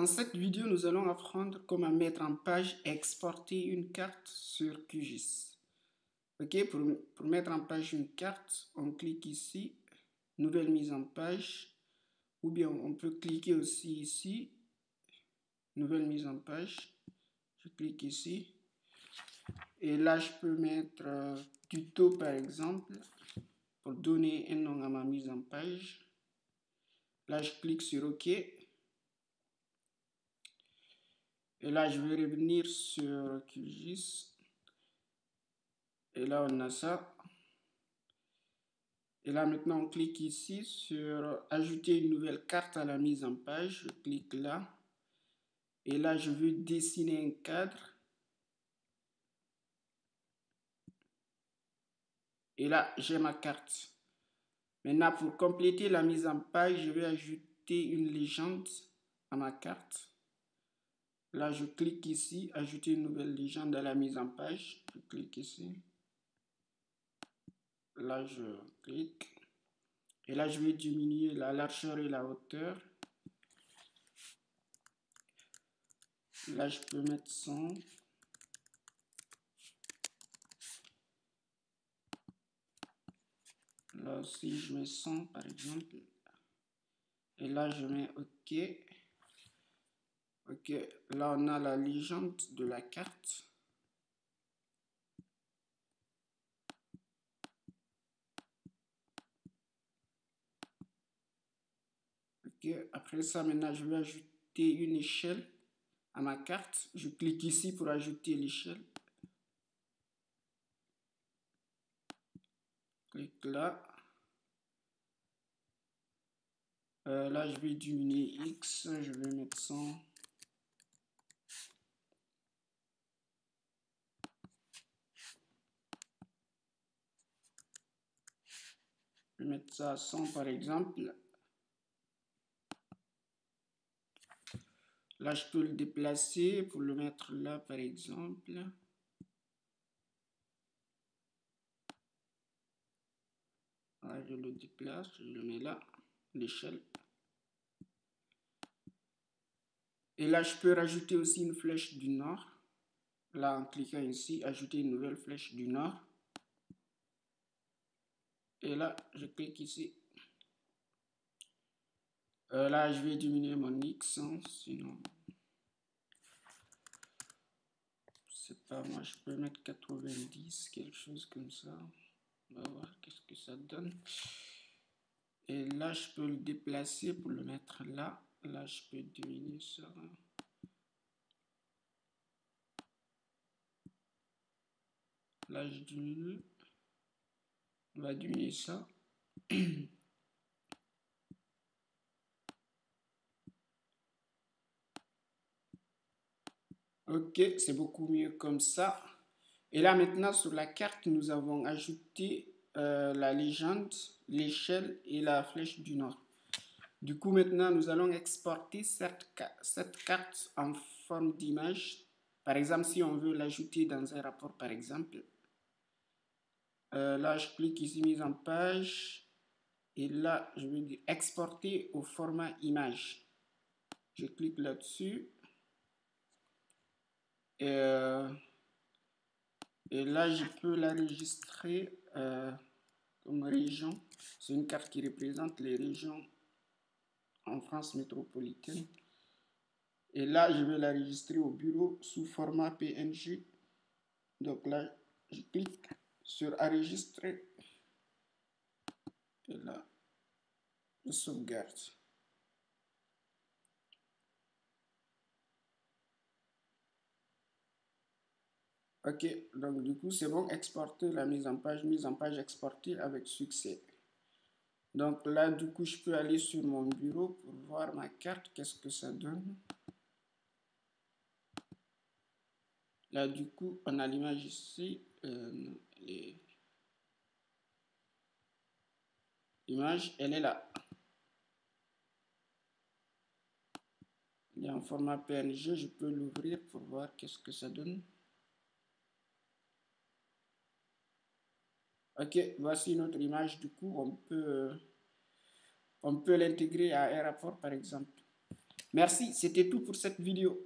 cette vidéo, nous allons apprendre comment mettre en page et exporter une carte sur QGIS. Ok, pour mettre en page une carte, on clique ici, nouvelle mise en page, ou bien on peut cliquer aussi ici, nouvelle mise en page. Je clique ici, et là je peux mettre tuto par exemple, pour donner un nom à ma mise en page. Là je clique sur OK. Et là, je vais revenir sur QGIS. Et là, on a ça. Et là, maintenant, on clique ici sur ajouter une nouvelle carte à la mise en page. Je clique là. Et là, je veux dessiner un cadre. Et là, j'ai ma carte. Maintenant, pour compléter la mise en page, je vais ajouter une légende à ma carte. Là, je clique ici, ajouter une nouvelle légende à la mise en page. Je clique ici. Là, je clique. Et là, je vais diminuer la largeur et la hauteur. Là, je peux mettre 100. Là aussi, je mets 100 par exemple. Et là, je mets OK. OK, là, on a la légende de la carte. OK, après ça, maintenant, je vais ajouter une échelle à ma carte. Je clique ici pour ajouter l'échelle. Clique là. Là, je vais diminuer X. Je vais mettre 100. Je vais mettre ça à 100 par exemple. Là, je peux le déplacer pour le mettre là par exemple. Là, je le déplace, je le mets là, l'échelle. Et là, je peux rajouter aussi une flèche du nord. Là, en cliquant ici, ajouter une nouvelle flèche du nord. Et là, je clique ici. Là, je vais diminuer mon X, hein, sinon, c'est pas moi, je peux mettre 90, quelque chose comme ça. On va voir qu'est-ce que ça donne. Et là, je peux le déplacer pour le mettre là. Là, je peux diminuer ça. Là, je diminue. On va diminuer ça. Ok, c'est beaucoup mieux comme ça. Et là, maintenant, sur la carte, nous avons ajouté la légende, l'échelle et la flèche du nord. Du coup, maintenant, nous allons exporter cette carte en forme d'image. Par exemple, si on veut l'ajouter dans un rapport, par exemple. Là, je clique ici, mise en page. Et là, je vais dire exporter au format image. Je clique là-dessus. Et là, je peux l'enregistrer comme région. C'est une carte qui représente les régions en France métropolitaine. Et là, je vais l'enregistrer au bureau sous format PNG. Donc là, je clique sur enregistrer. Et là, je sauvegarde. Ok, donc du coup, c'est bon, exporter la mise en page exportée avec succès. Donc là, du coup, je peux aller sur mon bureau pour voir ma carte, qu'est-ce que ça donne. Là, du coup, on a l'image ici. L'image, elle est là. Elle est en format PNG, je peux l'ouvrir pour voir qu'est-ce que ça donne. Ok, voici notre image. Du coup, on peut l'intégrer à un rapport, par exemple. Merci, c'était tout pour cette vidéo.